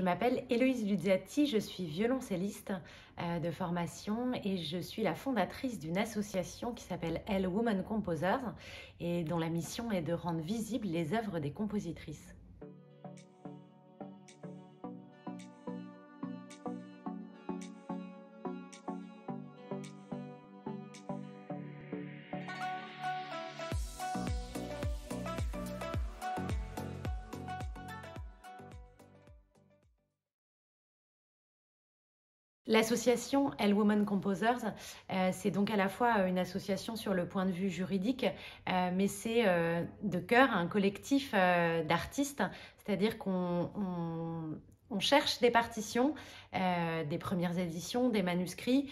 m'appelle Héloïse Luzzati, je suis violoncelliste de formation et je suis la fondatrice d'une association qui s'appelle Elle Women Composers et dont la mission est de rendre visibles les œuvres des compositrices. L'association Elle Women Composers, c'est donc à la fois une association sur le point de vue juridique, mais c'est de cœur un collectif d'artistes, c'est-à-dire qu'on cherche des partitions, des premières éditions, des manuscrits.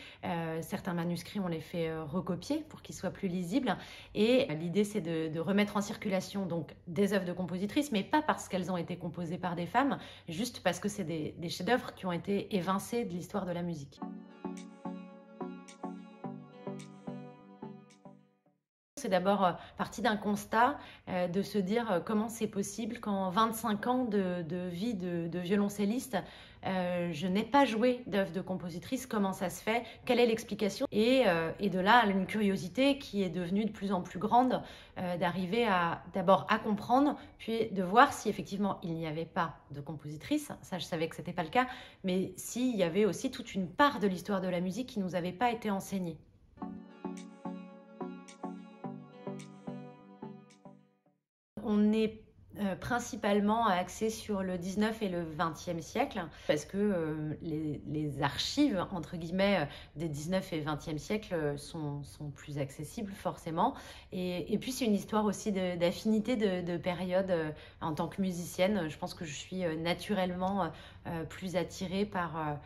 Certains manuscrits, on les fait recopier pour qu'ils soient plus lisibles. Et l'idée, c'est de remettre en circulation donc, des œuvres de compositrices, mais pas parce qu'elles ont été composées par des femmes, juste parce que c'est des chefs-d'œuvre qui ont été évincés de l'histoire de la musique. C'est d'abord parti d'un constat de se dire comment c'est possible qu'en 25 ans de vie de violoncelliste, je n'ai pas joué d'œuvre de compositrice, comment ça se fait, quelle est l'explication et de là, une curiosité qui est devenue de plus en plus grande, d'arriver d'abord à comprendre, puis de voir si effectivement il n'y avait pas de compositrice, ça je savais que ce n'était pas le cas, mais s'il y avait aussi toute une part de l'histoire de la musique qui ne nous avait pas été enseignée. On est principalement axé sur le 19 et le 20e siècle parce que les archives, entre guillemets, des 19 et 20e siècle sont plus accessibles forcément. Et puis c'est une histoire aussi d'affinité de période. En tant que musicienne, je pense que je suis naturellement plus attirée par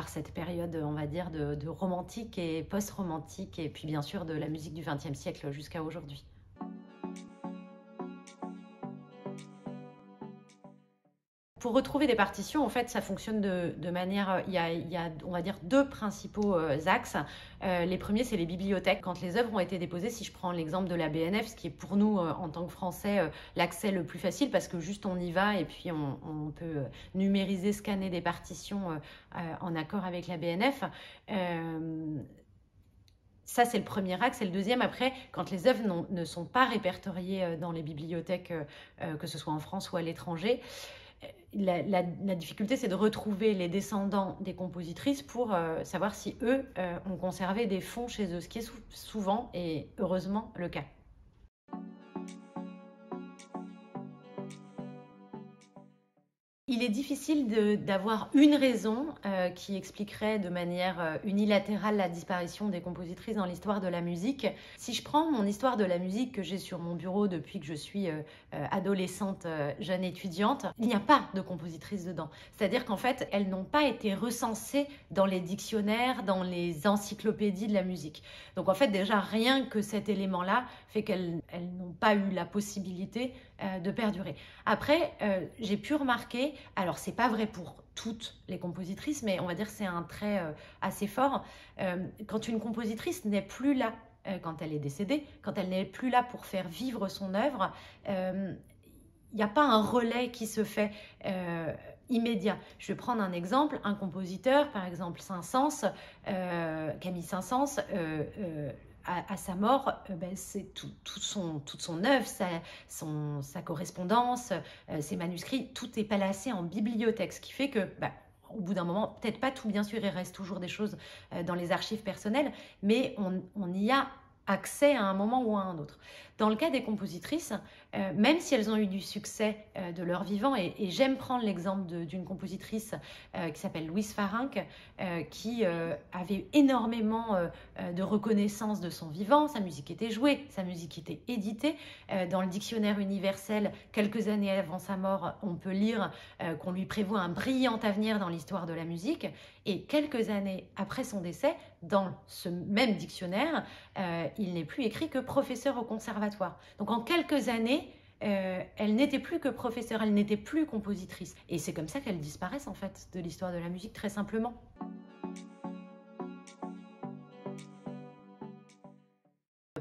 cette période, on va dire, de romantique et post-romantique, et puis bien sûr de la musique du XXe siècle jusqu'à aujourd'hui. Pour retrouver des partitions, en fait, ça fonctionne de manière... Il y a, on va dire, deux principaux axes. Les premiers, c'est les bibliothèques. Quand les œuvres ont été déposées, si je prends l'exemple de la BNF, ce qui est pour nous, en tant que Français, l'accès le plus facile, parce que juste on y va et puis on peut numériser, scanner des partitions en accord avec la BNF. Ça, c'est le premier axe. Et le deuxième, après, quand les œuvres ne sont pas répertoriées dans les bibliothèques, que ce soit en France ou à l'étranger, la difficulté, c'est de retrouver les descendants des compositrices pour savoir si eux ont conservé des fonds chez eux, ce qui est souvent et heureusement le cas. Il est difficile d'avoir une raison qui expliquerait de manière unilatérale la disparition des compositrices dans l'histoire de la musique. Si je prends mon histoire de la musique que j'ai sur mon bureau depuis que je suis adolescente, jeune étudiante, il n'y a pas de compositrices dedans. C'est-à-dire qu'en fait, elles n'ont pas été recensées dans les dictionnaires, dans les encyclopédies de la musique. Donc en fait, déjà, rien que cet élément-là fait qu'elles n'ont pas eu la possibilité de perdurer. Après, j'ai pu remarquer, alors c'est pas vrai pour toutes les compositrices, mais on va dire que c'est un trait assez fort, quand une compositrice n'est plus là, quand elle est décédée, quand elle n'est plus là pour faire vivre son œuvre, il n'y a pas un relais qui se fait immédiat. Je vais prendre un exemple, un compositeur, par exemple Saint-Saëns, Camille Saint-Saëns, à sa mort, c'est toute son œuvre, sa correspondance, ses manuscrits, tout est placé en bibliothèque, ce qui fait que, au bout d'un moment, peut-être pas tout, bien sûr, il reste toujours des choses dans les archives personnelles, mais on y a accès à un moment ou à un autre. Dans le cas des compositrices, même si elles ont eu du succès de leur vivant, et j'aime prendre l'exemple d'une compositrice qui s'appelle Louise Farinck, qui avait énormément de reconnaissance de son vivant, sa musique était jouée, sa musique était éditée. Dans le dictionnaire universel, quelques années avant sa mort, on peut lire qu'on lui prévoit un brillant avenir dans l'histoire de la musique, et quelques années après son décès, dans ce même dictionnaire, il n'est plus écrit que professeur au conservatoire. Donc en quelques années, elle n'était plus que professeure, elle n'était plus compositrice. Et c'est comme ça qu'elles disparaissent en fait de l'histoire de la musique, très simplement.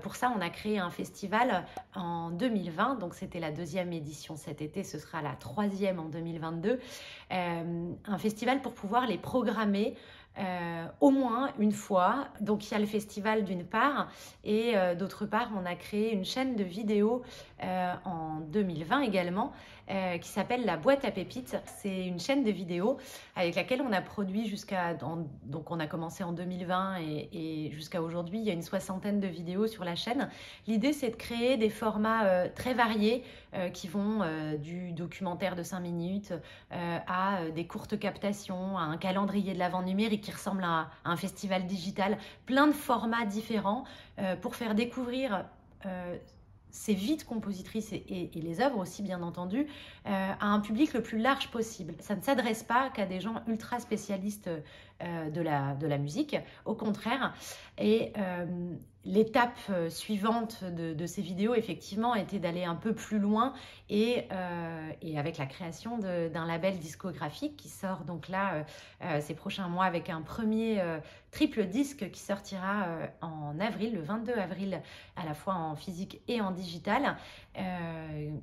Pour ça, on a créé un festival en 2020, donc c'était la 2e édition cet été, ce sera la 3e en 2022. Un festival pour pouvoir les programmer au moins une fois. Donc il y a le festival d'une part et d'autre part on a créé une chaîne de vidéos en 2020 également qui s'appelle La Boîte à Pépites. C'est une chaîne de vidéos avec laquelle on a produit donc on a commencé en 2020 et jusqu'à aujourd'hui il y a une 60aine de vidéos sur la chaîne. L'idée c'est de créer des formats très variés qui vont du documentaire de 5 minutes à des courtes captations, à un calendrier de l'Avent numérique qui ressemble à un festival digital, plein de formats différents pour faire découvrir ces vies de compositrices et les œuvres aussi bien entendu à un public le plus large possible. Ça ne s'adresse pas qu'à des gens ultra spécialistes de la musique, au contraire. Et l'étape suivante de ces vidéos effectivement était d'aller un peu plus loin et avec la création d'un label discographique qui sort donc là ces prochains mois avec un premier triple disque qui sortira en avril, le 22 avril, à la fois en physique et en digital,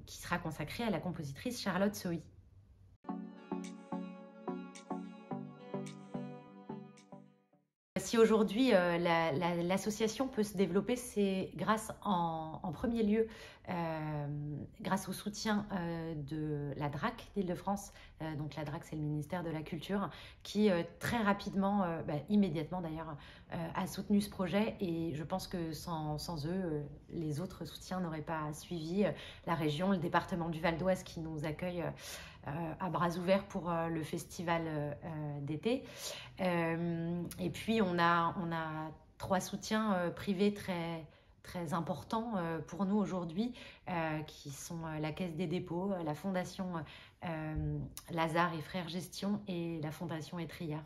qui sera consacré à la compositrice Charlotte Sohi. Si aujourd'hui l'association peut se développer, c'est grâce en premier lieu grâce au soutien de la DRAC d'Île-de-France. Donc la DRAC, c'est le ministère de la Culture, qui très rapidement, immédiatement d'ailleurs, a soutenu ce projet. Et je pense que sans eux, les autres soutiens n'auraient pas suivi. La région, le département du Val d'Oise qui nous accueille à bras ouverts pour le festival d'été. Et puis on a 3 soutiens privés très importants pour nous aujourd'hui, qui sont la Caisse des dépôts, la Fondation Lazare et Frères Gestion et la Fondation Étrillard.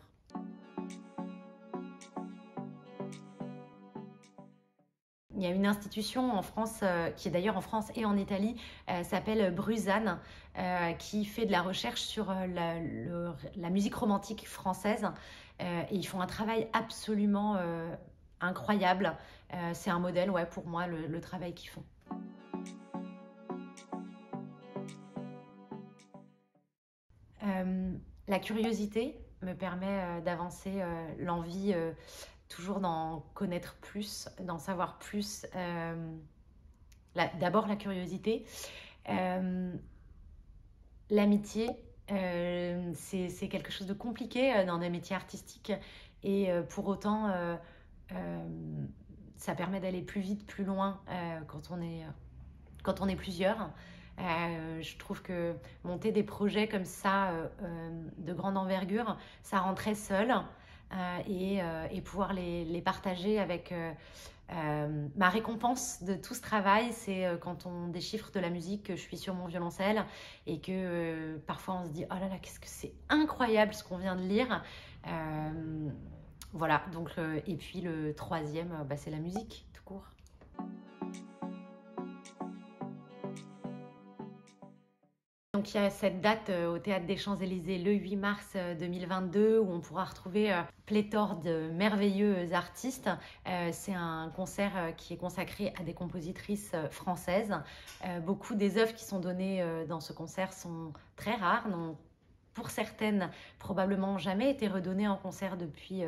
Il y a une institution en France, qui est d'ailleurs en France et en Italie, s'appelle Bruzane, qui fait de la recherche sur la musique romantique française. Et ils font un travail absolument incroyable. C'est un modèle, ouais, pour moi, le travail qu'ils font. La curiosité me permet d'avancer, l'envie toujours d'en connaître plus, d'en savoir plus. D'abord la curiosité. L'amitié, c'est quelque chose de compliqué dans des métiers artistiques et pour autant ça permet d'aller plus vite, plus loin quand on est plusieurs. Je trouve que monter des projets comme ça de grande envergure, ça rend très seul. Et pouvoir les partager avec ma récompense de tout ce travail, c'est quand on déchiffre de la musique, que je suis sur mon violoncelle et que parfois on se dit « Oh là là, qu'est-ce que c'est incroyable ce qu'on vient de lire !» Voilà, donc, et puis le troisième, c'est la musique, tout court. Donc il y a cette date au Théâtre des Champs-Élysées le 8 mars 2022 où on pourra retrouver pléthore de merveilleux artistes. C'est un concert qui est consacré à des compositrices françaises. Beaucoup des œuvres qui sont données dans ce concert sont très rares, n'ont pour certaines probablement jamais été redonnées en concert depuis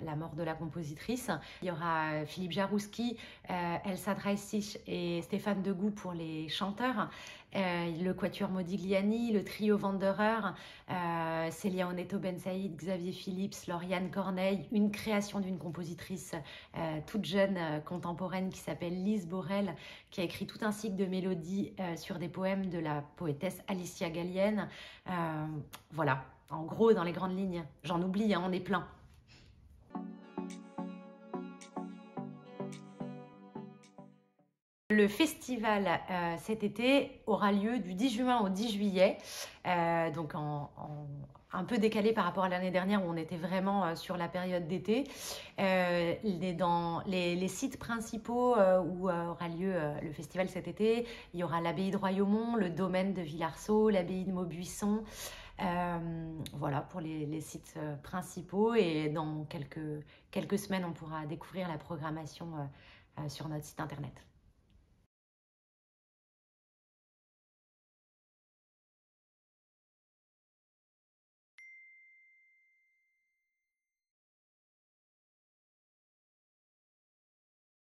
la mort de la compositrice. Il y aura Philippe Jarouski, Elsa Dreissig et Stéphane Degout pour les chanteurs, le Quatuor Modigliani, le trio Wanderer, Célia Oneto Ben Saïd, Xavier Phillips, Lauriane Corneille, une création d'une compositrice toute jeune, contemporaine qui s'appelle Lise Borel, qui a écrit tout un cycle de mélodies sur des poèmes de la poétesse Alicia Gallienne. Voilà, en gros, dans les grandes lignes. J'en oublie, hein, on est plein. Le festival cet été aura lieu du 10 juin au 10 juillet, donc un peu décalé par rapport à l'année dernière où on était vraiment sur la période d'été. Dans les sites principaux où aura lieu le festival cet été, il y aura l'abbaye de Royaumont, le domaine de Villarceau, l'abbaye de Maubuisson. Voilà pour les sites principaux, et dans quelques semaines on pourra découvrir la programmation sur notre site internet.